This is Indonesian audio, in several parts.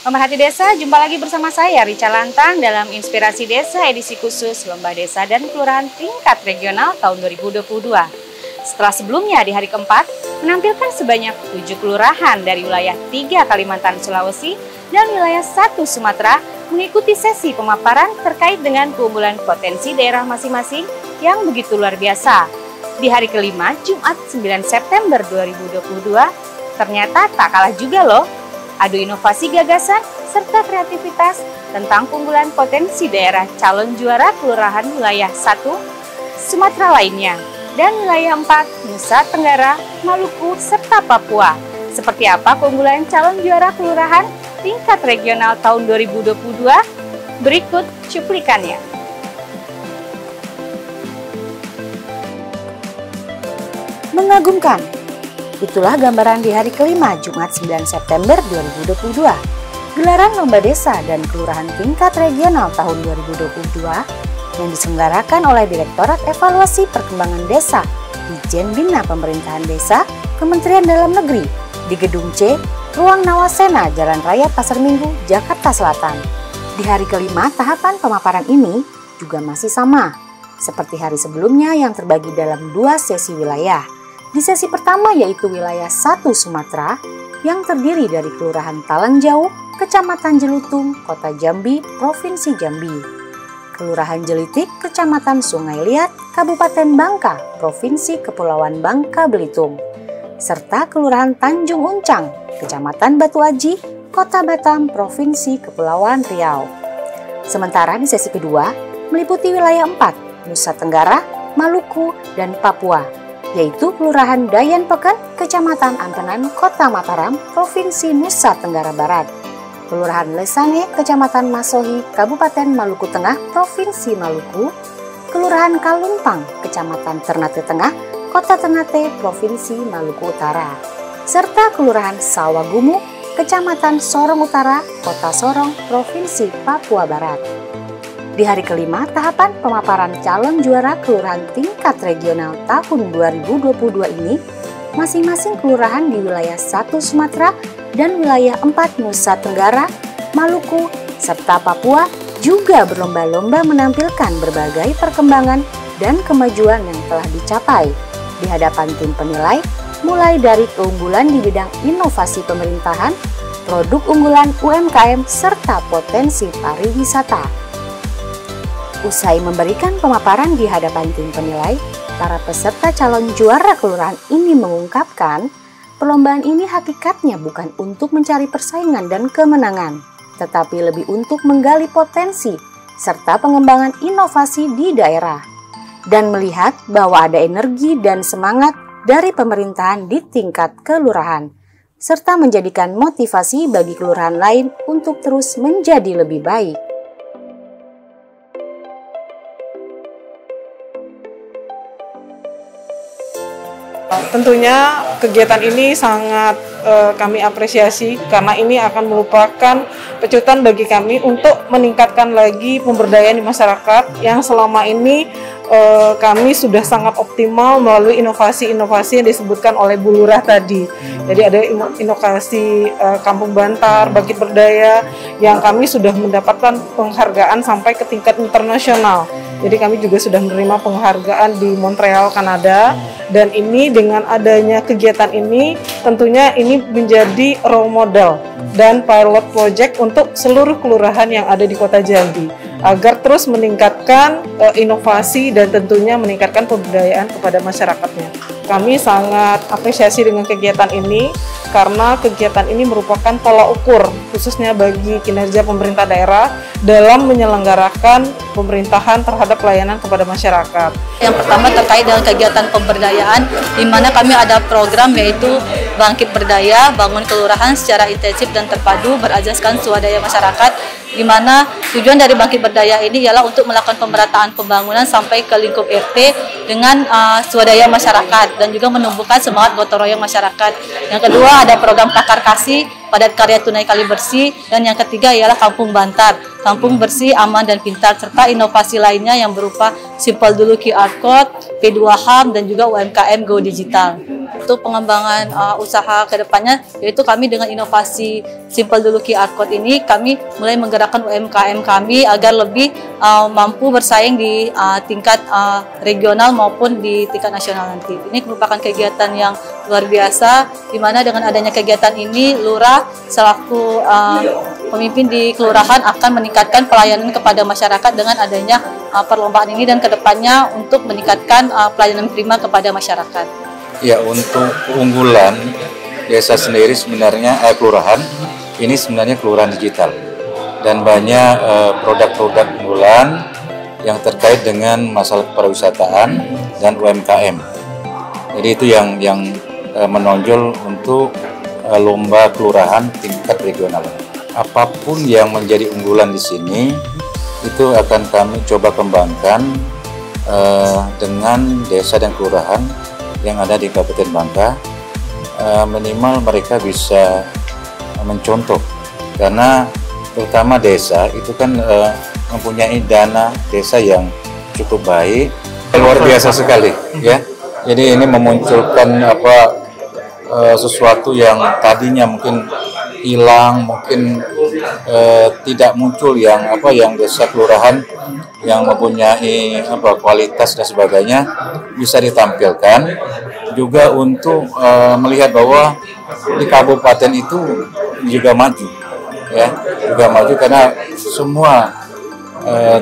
Pemerhati Desa, jumpa lagi bersama saya Rica Lantang dalam Inspirasi Desa edisi khusus Lomba Desa dan Kelurahan tingkat regional tahun 2022. Setelah sebelumnya di hari keempat menampilkan sebanyak 7 kelurahan dari wilayah 3 Kalimantan Sulawesi dan wilayah 1 Sumatera mengikuti sesi pemaparan terkait dengan keunggulan potensi daerah masing-masing yang begitu luar biasa. Di hari kelima, Jumat 9 September 2022, ternyata tak kalah juga loh. Adu inovasi gagasan serta kreativitas tentang keunggulan potensi daerah calon juara kelurahan wilayah 1 Sumatera lainnya dan wilayah 4 Nusa Tenggara, Maluku, serta Papua. Seperti apa keunggulan calon juara kelurahan tingkat regional tahun 2022? Berikut cuplikannya. Mengagumkan. Itulah gambaran di hari kelima Jumat 9 September 2022. Gelaran Lomba Desa dan Kelurahan tingkat regional tahun 2022 yang diselenggarakan oleh Direktorat Evaluasi Perkembangan Desa Ditjen Bina Pemerintahan Desa Kementerian Dalam Negeri di Gedung C, Ruang Nawasena, Jalan Raya Pasar Minggu, Jakarta Selatan. Di hari kelima, tahapan pemaparan ini juga masih sama seperti hari sebelumnya yang terbagi dalam 2 sesi wilayah. Di sesi pertama yaitu wilayah 1 Sumatera yang terdiri dari Kelurahan Talangjau, Kecamatan Jelutung, Kota Jambi, Provinsi Jambi. Kelurahan Jelitik, Kecamatan Sungai Liat, Kabupaten Bangka, Provinsi Kepulauan Bangka Belitung. Serta Kelurahan Tanjung Uncang, Kecamatan Batu Aji, Kota Batam, Provinsi Kepulauan Riau. Sementara di sesi kedua meliputi wilayah 4, Nusa Tenggara, Maluku, dan Papua, yaitu Kelurahan Dayan Peken, Kecamatan Ampenan, Kota Mataram, Provinsi Nusa Tenggara Barat. Kelurahan Lesane, Kecamatan Masohi, Kabupaten Maluku Tengah, Provinsi Maluku. Kelurahan Kalumpang, Kecamatan Ternate Tengah, Kota Ternate, Provinsi Maluku Utara. Serta Kelurahan Sawagumu, Kecamatan Sorong Utara, Kota Sorong, Provinsi Papua Barat. Di hari kelima, tahapan pemaparan calon juara kelurahan tingkat regional tahun 2022 ini, masing-masing kelurahan di wilayah 1 Sumatera dan wilayah 4 Nusa Tenggara, Maluku, serta Papua juga berlomba-lomba menampilkan berbagai perkembangan dan kemajuan yang telah dicapai di hadapan tim penilai, mulai dari keunggulan di bidang inovasi pemerintahan, produk unggulan UMKM, serta potensi pariwisata. Usai memberikan pemaparan di hadapan tim penilai, para peserta calon juara kelurahan ini mengungkapkan, perlombaan ini hakikatnya bukan untuk mencari persaingan dan kemenangan, tetapi lebih untuk menggali potensi serta pengembangan inovasi di daerah, dan melihat bahwa ada energi dan semangat dari pemerintahan di tingkat kelurahan, serta menjadikan motivasi bagi kelurahan lain untuk terus menjadi lebih baik. Tentunya kegiatan ini sangat kami apresiasi karena ini akan merupakan pecutan bagi kami untuk meningkatkan lagi pemberdayaan di masyarakat yang selama ini kami sudah sangat optimal melalui inovasi-inovasi yang disebutkan oleh Bu Lurah tadi. Jadi ada inovasi Kampung Bantar, Bangkit Berdaya yang kami sudah mendapatkan penghargaan sampai ke tingkat internasional. Jadi kami juga sudah menerima penghargaan di Montreal, Kanada. Dan ini dengan adanya kegiatan ini tentunya ini menjadi role model dan pilot project untuk seluruh kelurahan yang ada di Kota Jambi agar terus meningkatkan inovasi dan tentunya meningkatkan pemberdayaan kepada masyarakatnya. Kami sangat apresiasi dengan kegiatan ini karena kegiatan ini merupakan tolak ukur khususnya bagi kinerja pemerintah daerah dalam menyelenggarakan pemerintahan terhadap pelayanan kepada masyarakat. Yang pertama terkait dengan kegiatan pemberdayaan, di mana kami ada program yaitu Bangkit Berdaya, bangun kelurahan secara intensif dan terpadu berasaskan swadaya masyarakat, di mana tujuan dari Bangkit Berdaya ini ialah untuk melakukan pemerataan pembangunan sampai ke lingkup RT dengan swadaya masyarakat dan juga menumbuhkan semangat gotong royong masyarakat. Yang kedua ada program Pakar Kasih, Padat Karya Tunai Kali Bersih, dan yang ketiga ialah Kampung Bantar, kampung bersih, aman, dan pintar, serta inovasi lainnya yang berupa Simpel Dulu QR Code, P2HAM, dan juga UMKM Go Digital. untuk pengembangan usaha kedepannya, yaitu kami dengan inovasi Simple Dulu QR Code ini, kami mulai menggerakkan UMKM kami agar lebih mampu bersaing di tingkat regional maupun di tingkat nasional nanti. Ini merupakan kegiatan yang luar biasa, di mana dengan adanya kegiatan ini, Lurah selaku pemimpin di kelurahan akan meningkatkan pelayanan kepada masyarakat dengan adanya perlombaan ini dan kedepannya untuk meningkatkan pelayanan prima kepada masyarakat. Ya, untuk keunggulan desa sendiri sebenarnya kelurahan ini sebenarnya kelurahan digital dan banyak produk-produk unggulan yang terkait dengan masalah pariwisataan dan UMKM. Jadi itu yang menonjol untuk lomba kelurahan tingkat regional. Apapun yang menjadi unggulan di sini itu akan kami coba kembangkan dengan desa dan kelurahan yang ada di Kabupaten Bangka. Minimal mereka bisa mencontoh, karena terutama desa itu kan mempunyai dana desa yang cukup baik, luar biasa sekali ya. Jadi ini memunculkan sesuatu yang tadinya mungkin hilang, mungkin tidak muncul yang desa kelurahan yang mempunyai kualitas dan sebagainya bisa ditampilkan juga untuk melihat bahwa di kabupaten itu juga maju ya, juga maju karena semua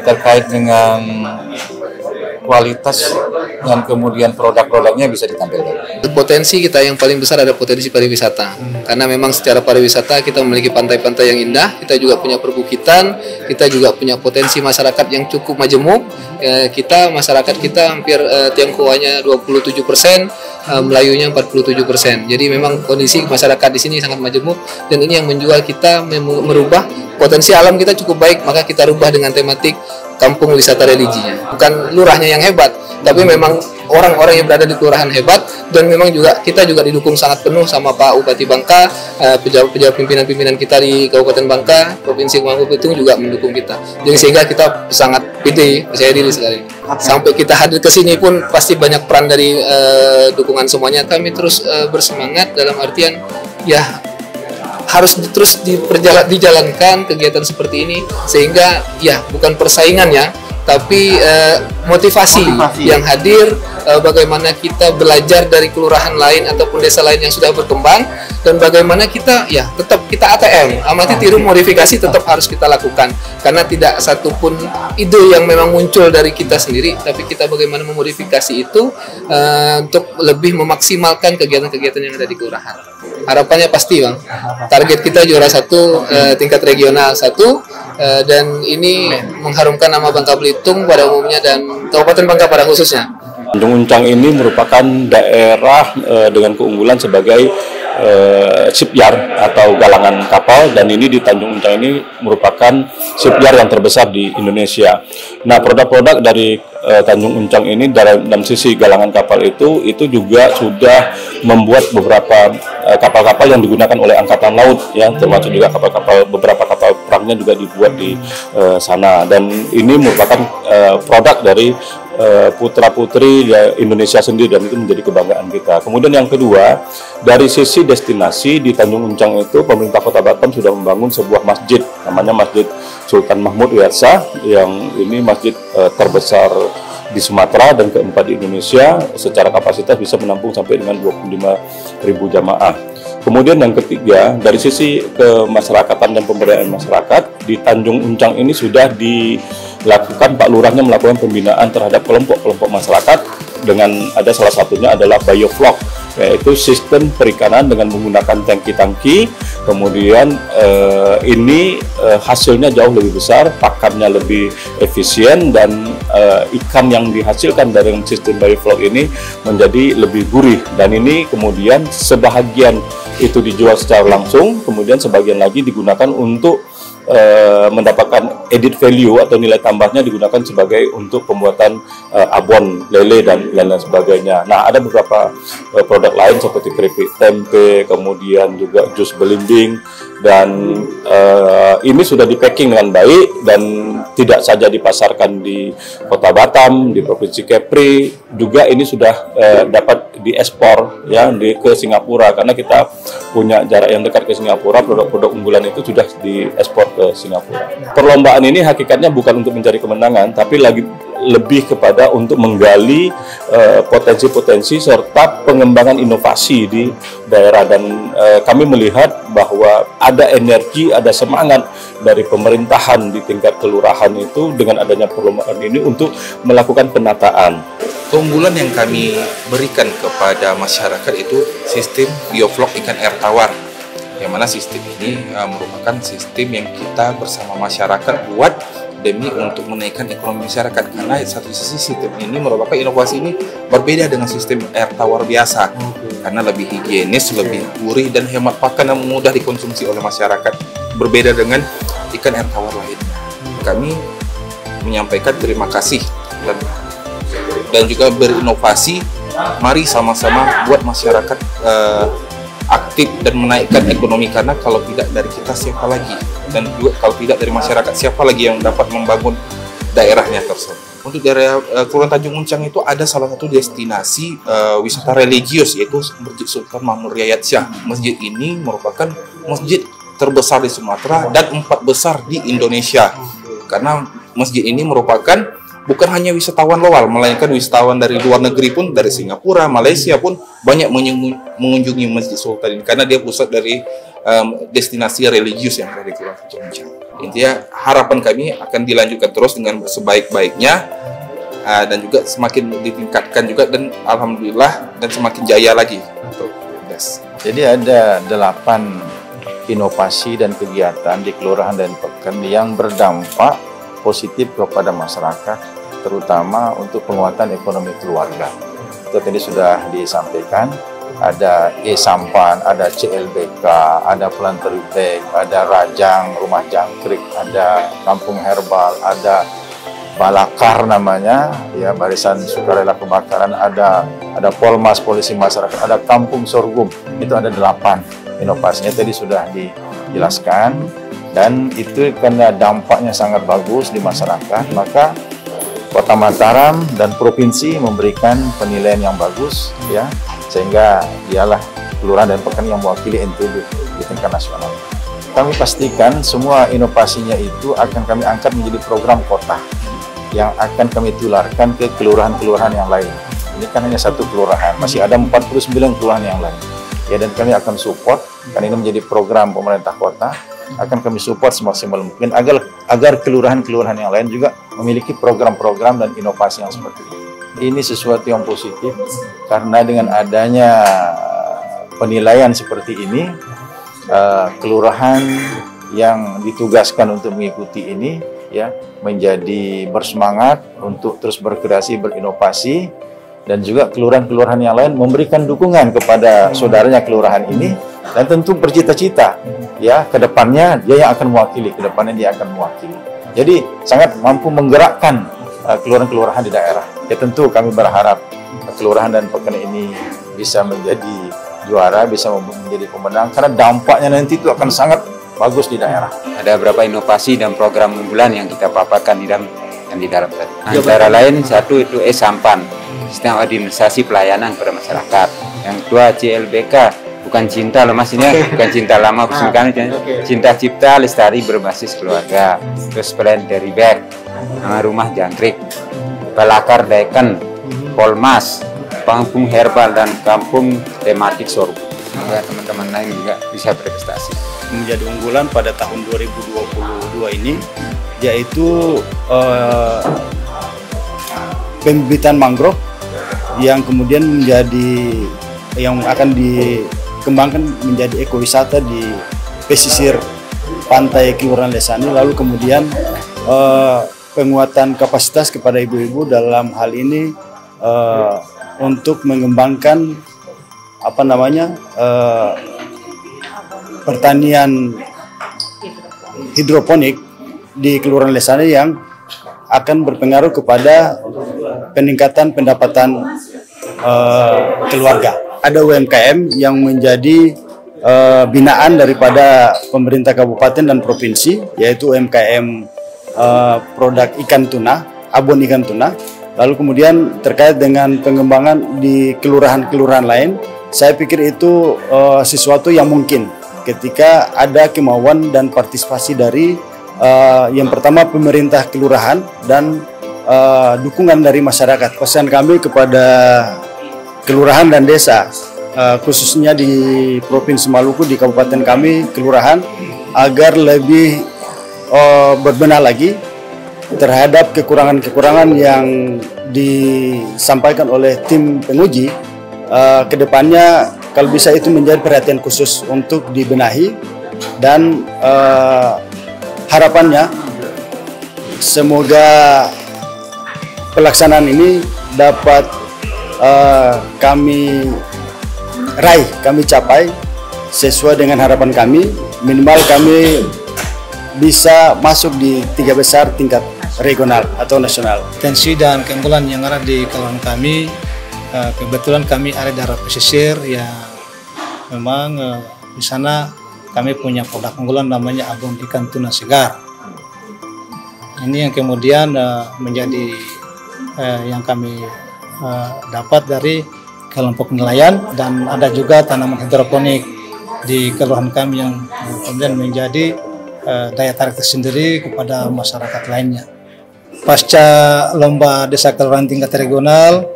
terkait dengan kualitas dan kemudian produk-produknya bisa ditampilkan. Potensi kita yang paling besar ada potensi pariwisata, karena memang secara pariwisata kita memiliki pantai-pantai yang indah, kita juga punya perbukitan, kita juga punya potensi masyarakat yang cukup majemuk. Kita masyarakat kita hampir Tionghoanya 27%, Melayunya 47%. Jadi memang kondisi masyarakat di sini sangat majemuk dan ini yang menjual kita merubah potensi alam kita cukup baik, maka kita rubah dengan tematik kampung wisata religinya. Bukan lurahnya yang hebat, tapi memang orang-orang yang berada di kelurahan hebat, dan memang juga kita juga didukung sangat penuh sama Pak Bupati Bangka, pejabat-pejabat pimpinan-pimpinan kita di Kabupaten Bangka, Provinsi Maluku Bitung juga mendukung kita. Jadi sehingga kita sangat pede, percaya diri sekali. Sampai kita hadir ke sini pun pasti banyak peran dari dukungan semuanya. Kami terus bersemangat dalam artian ya harus terus dijalankan kegiatan seperti ini, sehingga ya bukan persaingan ya, tapi motivasi yang hadir, bagaimana kita belajar dari kelurahan lain ataupun desa lain yang sudah berkembang, dan bagaimana kita ya tetap kita ATM, amati tiru modifikasi tetap harus kita lakukan, karena tidak satupun ide yang memang muncul dari kita sendiri, tapi kita bagaimana memodifikasi itu untuk lebih memaksimalkan kegiatan-kegiatan yang ada di kelurahan. Harapannya pasti Bang, target kita juara 1 tingkat regional 1, dan ini mengharumkan nama Bangka Belitung pada umumnya dan Kabupaten Bangka pada khususnya. Tanjung Uncang ini merupakan daerah dengan keunggulan sebagai shipyard atau galangan kapal, dan ini di Tanjung Uncang ini merupakan shipyard yang terbesar di Indonesia. Nah, produk-produk dari Tanjung Uncang ini dalam sisi galangan kapal itu juga sudah membuat beberapa kapal-kapal yang digunakan oleh Angkatan Laut ya, termasuk juga beberapa kapal perangnya juga dibuat di sana, dan ini merupakan produk dari putra-putri Indonesia sendiri, dan itu menjadi kebanggaan kita. Kemudian yang kedua, dari sisi destinasi di Tanjung Uncang itu pemerintah Kota Batam sudah membangun sebuah masjid, namanya Masjid Sultan Mahmud Wiyarsa, yang ini masjid terbesar di Sumatera dan keempat di Indonesia, secara kapasitas bisa menampung sampai dengan 25.000 jamaah. Kemudian yang ketiga, dari sisi kemasyarakatan dan pemberdayaan masyarakat, di Tanjung Uncang ini sudah dilakukan, Pak Lurahnya melakukan pembinaan terhadap kelompok-kelompok masyarakat, dengan ada salah satunya adalah bioflok, yaitu sistem perikanan dengan menggunakan tangki-tangki. Kemudian ini hasilnya jauh lebih besar, pakannya lebih efisien, dan ikan yang dihasilkan dari sistem bioflok ini menjadi lebih gurih, dan ini kemudian sebahagian itu dijual secara langsung, kemudian sebagian lagi digunakan untuk mendapatkan added value atau nilai tambahnya, digunakan sebagai untuk pembuatan abon lele dan lain-lain sebagainya. Nah, ada beberapa produk lain seperti keripik tempe, kemudian juga jus belimbing, dan ini sudah di packing dengan baik dan tidak saja dipasarkan di Kota Batam, di Provinsi Kepri, juga ini sudah dapat diekspor ya ke Singapura, karena kita punya jarak yang dekat ke Singapura. Produk-produk unggulan itu sudah diekspor ke Singapura. Perlombaan ini hakikatnya bukan untuk mencari kemenangan, tapi lebih kepada untuk menggali potensi-potensi serta pengembangan inovasi di daerah. Dan kami melihat bahwa ada energi, ada semangat dari pemerintahan di tingkat kelurahan itu dengan adanya perlombaan ini untuk melakukan penataan. Keunggulan yang kami berikan kepada masyarakat itu sistem bioflok ikan air tawar, yang mana sistem ini merupakan sistem yang kita bersama masyarakat buat demi untuk menaikkan ekonomi masyarakat. Karena satu sisi sistem ini merupakan inovasi ini berbeda dengan sistem air tawar biasa, karena lebih higienis, lebih gurih dan hemat pakan yang mudah dikonsumsi oleh masyarakat, berbeda dengan ikan air tawar lainnya. Kami menyampaikan terima kasih dan juga berinovasi. Mari sama-sama buat masyarakat aktif dan menaikkan ekonomi, karena kalau tidak dari kita siapa lagi, dan juga kalau tidak dari masyarakat siapa lagi yang dapat membangun daerahnya tersebut. Untuk daerah Kelurahan Tanjung Uncang itu ada salah satu destinasi wisata religius, yaitu Masjid Sultan Mahmud Riyad Shah. Masjid ini merupakan masjid terbesar di Sumatera dan 4 besar di Indonesia, karena masjid ini merupakan bukan hanya wisatawan lokal, melainkan wisatawan dari luar negeri pun, dari Singapura, Malaysia pun banyak mengunjungi Masjid Sultan ini, karena dia pusat dari destinasi religius yang ada di Kelurahan Tanjung Uncang. Intinya harapan kami akan dilanjutkan terus dengan sebaik-baiknya, dan juga semakin ditingkatkan juga, dan alhamdulillah dan semakin jaya lagi untuk das. Jadi ada 8 inovasi dan kegiatan di Kelurahan dan Pekan yang berdampak positif kepada masyarakat, terutama untuk penguatan ekonomi keluarga. Itu tadi sudah disampaikan, ada e-sampan, ada CLBK, ada planter bag, ada rajang, rumah jangkrik, ada kampung herbal, ada balakar namanya, ya barisan sukarela kebakaran, ada polmas polisi masyarakat, ada kampung sorghum. Itu ada 8 inovasinya tadi sudah dijelaskan. Dan itu karena dampaknya sangat bagus di masyarakat, maka Kota Mataram dan Provinsi memberikan penilaian yang bagus, ya, sehingga dialah Kelurahan dan Pekan yang mewakili NTB di tingkat nasional. Kami pastikan semua inovasinya itu akan kami angkat menjadi program kota yang akan kami tularkan ke kelurahan-kelurahan yang lain. Ini kan hanya satu kelurahan, masih ada 49 kelurahan yang lain. Ya, dan kami akan support, karena ini menjadi program pemerintah kota, akan kami support semaksimal mungkin agar kelurahan-kelurahan yang lain juga memiliki program-program dan inovasi yang seperti ini. Ini sesuatu yang positif, karena dengan adanya penilaian seperti ini, kelurahan yang ditugaskan untuk mengikuti ini ya menjadi bersemangat untuk terus berkreasi, berinovasi, dan juga kelurahan-kelurahan yang lain memberikan dukungan kepada saudaranya kelurahan ini, dan tentu bercita-cita ya kedepannya dia yang akan mewakili, Jadi sangat mampu menggerakkan kelurahan-kelurahan di daerah. Ya tentu kami berharap Kelurahan dan Pekan ini bisa menjadi juara, bisa menjadi pemenang, karena dampaknya nanti itu akan sangat bagus di daerah. Ada beberapa inovasi dan program unggulan yang kita paparkan di dalam antara lain, satu itu e-sampan, sistem administrasi pelayanan kepada masyarakat. Yang kedua CLBK, bukan cinta loh mas, ini bukan cinta lama, cinta cipta lestari berbasis keluarga. Terus planter bag, rumah jangkrik, balakar daekan, polmas, kampung herbal, dan kampung tematik sorghum. Semoga teman-teman lain juga bisa berprestasi. Menjadi unggulan pada tahun 2022 ini, yaitu pembibitan mangrove yang kemudian yang akan dikembangkan menjadi ekowisata di pesisir pantai Kelurahan Lesani. Lalu kemudian penguatan kapasitas kepada ibu-ibu dalam hal ini untuk mengembangkan pertanian hidroponik di Kelurahan Lesani yang akan berpengaruh kepada peningkatan pendapatan keluarga. Ada UMKM yang menjadi binaan daripada pemerintah kabupaten dan provinsi, yaitu UMKM produk ikan tuna, abon ikan tuna, Lalu kemudian terkait dengan pengembangan di kelurahan-kelurahan lain, saya pikir itu sesuatu yang mungkin ketika ada kemauan dan partisipasi dari yang pertama pemerintah kelurahan dan dukungan dari masyarakat. Pesan kami kepada kelurahan dan desa, khususnya di Provinsi Maluku, di kabupaten kami, kelurahan, agar lebih berbenah lagi terhadap kekurangan-kekurangan yang disampaikan oleh tim penguji. Kedepannya kalau bisa itu menjadi perhatian khusus untuk dibenahi, dan harapannya semoga pelaksanaan ini dapat kami raih, kami capai sesuai dengan harapan kami. Minimal kami bisa masuk di 3 besar tingkat regional atau nasional. Potensi dan keunggulan yang ada di kelurahan kami, kebetulan kami ada di daerah pesisir yang memang di sana kami punya produk unggulan namanya abon ikan tuna segar. Ini yang kemudian menjadi yang kami dapat dari kelompok nelayan, dan ada juga tanaman hidroponik di kelurahan kami yang kemudian menjadi daya tarik tersendiri kepada masyarakat lainnya. Pasca lomba desa kelurahan tingkat regional,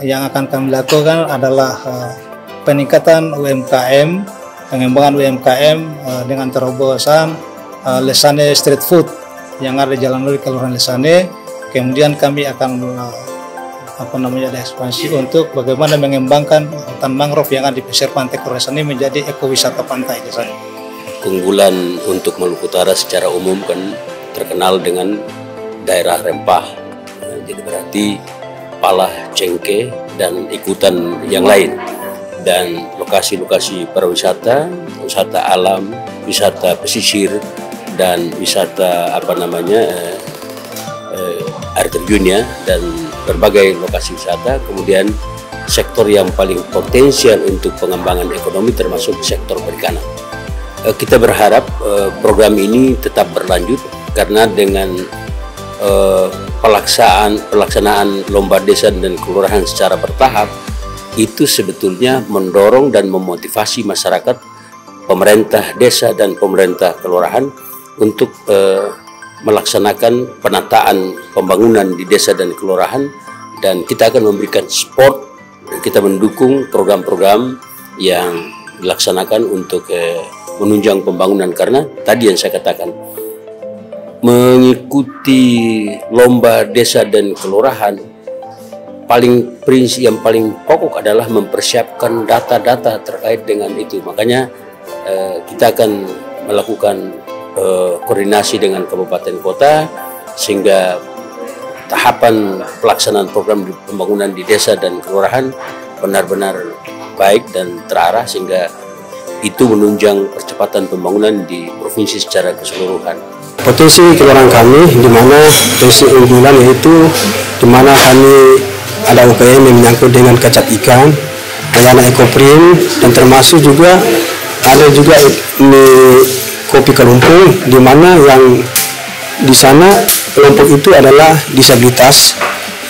yang akan kami lakukan adalah peningkatan UMKM, pengembangan UMKM dengan terobosan Lesane Street Food yang ada di Jalan Luri Kelurahan Lesane. Kemudian kami akan ada ekspansi untuk bagaimana mengembangkan hutan mangrove yang ada di pesisir pantai Kelurahan Lesane menjadi ekowisata pantai di sana. Keunggulan untuk Maluku Utara secara umum kan terkenal dengan daerah rempah, jadi berarti palah, cengkeh, dan ikutan yang lain. Dan lokasi-lokasi pariwisata, wisata alam, wisata pesisir, dan wisata air terjunnya, dan berbagai lokasi wisata. Kemudian sektor yang paling potensial untuk pengembangan ekonomi termasuk sektor perikanan. Kita berharap program ini tetap berlanjut, karena dengan pelaksanaan lomba desa dan kelurahan secara bertahap itu sebetulnya mendorong dan memotivasi masyarakat, pemerintah desa dan pemerintah kelurahan untuk melaksanakan penataan pembangunan di desa dan kelurahan, dan kita akan memberikan support, kita mendukung program-program yang dilaksanakan untuk menunjang pembangunan. Karena tadi yang saya katakan, mengikuti lomba desa dan kelurahan, prinsip yang paling pokok adalah mempersiapkan data-data terkait dengan itu. Makanya kita akan melakukan koordinasi dengan kabupaten kota, sehingga tahapan pelaksanaan program pembangunan di desa dan kelurahan benar-benar baik dan terarah, sehingga itu menunjang percepatan pembangunan di provinsi secara keseluruhan. Potensi kelurahan kami, di mana potensi unggulan yaitu di mana kami ada UPM yang menyangkut dengan kacat ikan, layanan ekoprim, dan termasuk juga ada juga ini kopi kelumpung, di mana yang di sana kelompok itu adalah disabilitas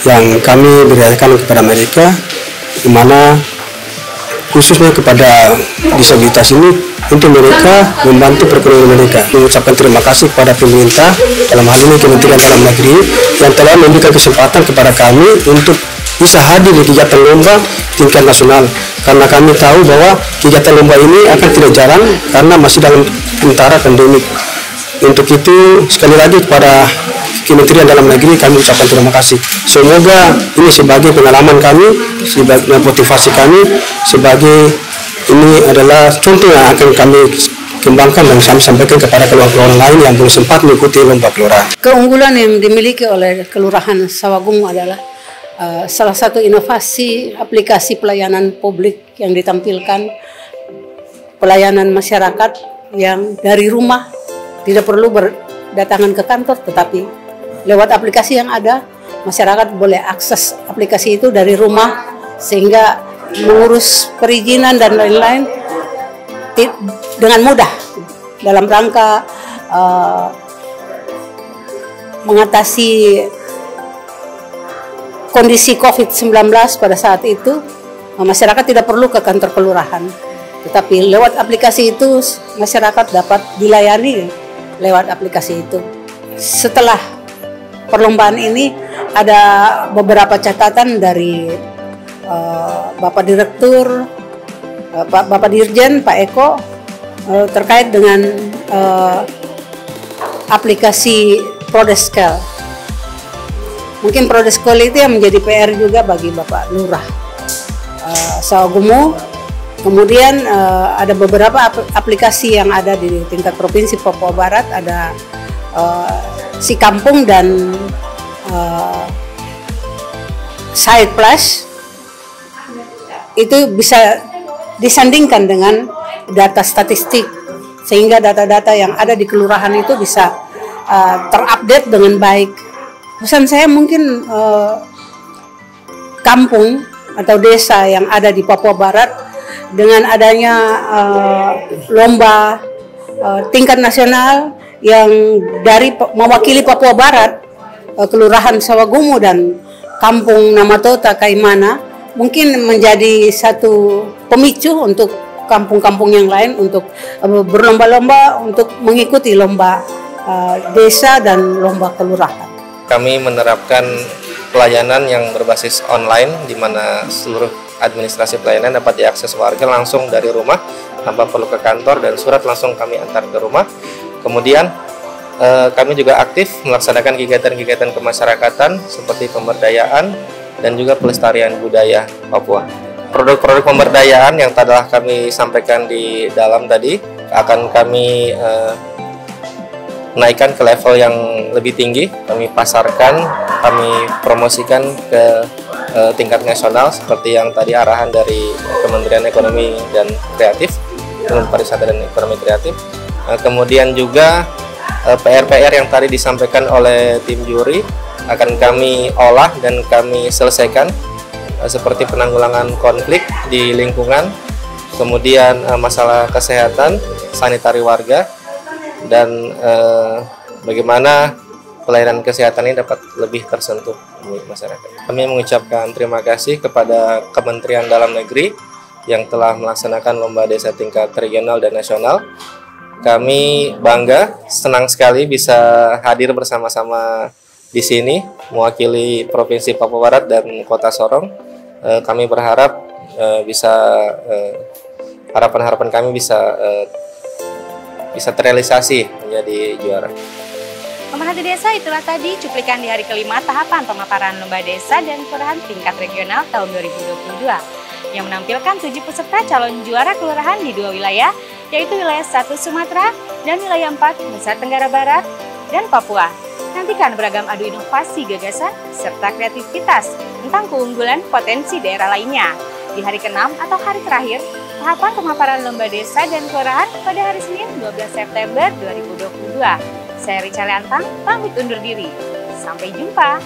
yang kami berikan kepada mereka, di mana khususnya kepada disabilitas ini untuk mereka membantu perekonomian mereka. Mengucapkan terima kasih kepada pemerintah, dalam hal ini Kementerian Dalam Negeri, yang telah memberikan kesempatan kepada kami untuk bisa hadir di kegiatan lomba tingkat nasional, karena kami tahu bahwa kegiatan lomba ini akan tidak jarang karena masih dalam sementara pandemik. Untuk itu sekali lagi kepada Kementerian Dalam Negeri kami ucapkan terima kasih. Semoga ini sebagai pengalaman kami, sebagai motivasi kami, sebagai ini adalah contoh yang akan kami kembangkan dan kami sampaikan kepada kelurahan lain yang belum sempat mengikuti lomba kelurahan. Keunggulan yang dimiliki oleh Kelurahan Sawagung adalah salah satu inovasi aplikasi pelayanan publik yang ditampilkan, pelayanan masyarakat yang dari rumah tidak perlu berdatangan ke kantor, tetapi lewat aplikasi yang ada, masyarakat boleh akses aplikasi itu dari rumah, sehingga mengurus perizinan dan lain-lain dengan mudah dalam rangka mengatasi kondisi COVID-19 pada saat itu, masyarakat tidak perlu ke kantor kelurahan. Tetapi lewat aplikasi itu masyarakat dapat dilayani lewat aplikasi itu. Setelah perlombaan ini ada beberapa catatan dari Bapak Direktur, Bapak Dirjen, Pak Eko terkait dengan aplikasi Prodeskel. Mungkin Prodeskel itu yang menjadi PR juga bagi Bapak Lurah Sawagumo. Kemudian ada beberapa aplikasi yang ada di tingkat Provinsi Papua Barat, ada Si Kampung dan Site Plus. Itu bisa disandingkan dengan data statistik, sehingga data-data yang ada di kelurahan itu bisa terupdate dengan baik. Pesan saya mungkin kampung atau desa yang ada di Papua Barat dengan adanya lomba tingkat nasional yang dari mewakili Papua Barat, Kelurahan Sawagumo dan Kampung Namatota Kaimana, mungkin menjadi satu pemicu untuk kampung-kampung yang lain untuk berlomba-lomba untuk mengikuti lomba desa dan lomba kelurahan. Kami menerapkan pelayanan yang berbasis online, di mana seluruh administrasi pelayanan dapat diakses warga langsung dari rumah tanpa perlu ke kantor, dan surat langsung kami antar ke rumah. Kemudian kami juga aktif melaksanakan kegiatan-kegiatan kemasyarakatan seperti pemberdayaan dan juga pelestarian budaya Papua. Produk-produk pemberdayaan yang telah kami sampaikan di dalam tadi akan kami naikkan ke level yang lebih tinggi. Kami pasarkan, kami promosikan ke tingkat nasional seperti yang tadi arahan dari Kementerian Ekonomi dan Kreatif, Kementerian Pariwisata dan Ekonomi Kreatif. Kemudian juga PR-PR yang tadi disampaikan oleh tim juri akan kami olah dan kami selesaikan, seperti penanggulangan konflik di lingkungan, kemudian masalah kesehatan, sanitari warga, dan bagaimana pelayanan kesehatan ini dapat lebih tersentuh di masyarakat. Kami mengucapkan terima kasih kepada Kementerian Dalam Negeri yang telah melaksanakan lomba desa tingkat regional dan nasional. Kami bangga, senang sekali bisa hadir bersama-sama di sini mewakili Provinsi Papua Barat dan Kota Sorong. Kami berharap harapan-harapan kami bisa terrealisasi menjadi juara. Pemerhati desa, itulah tadi cuplikan di hari kelima tahapan pemaparan lomba desa dan kelurahan tingkat regional tahun 2022 yang menampilkan 7 peserta calon juara kelurahan di 2 wilayah, yaitu wilayah 1 Sumatera dan wilayah 4 Nusa Tenggara Barat dan Papua. Nantikan beragam adu inovasi gagasan serta kreativitas tentang keunggulan potensi daerah lainnya di hari ke-6 atau hari terakhir tahapan pemaparan lomba desa dan kelurahan pada hari Senin 12 September 2022. Saya Rica Leantang, pamit undur diri. Sampai jumpa.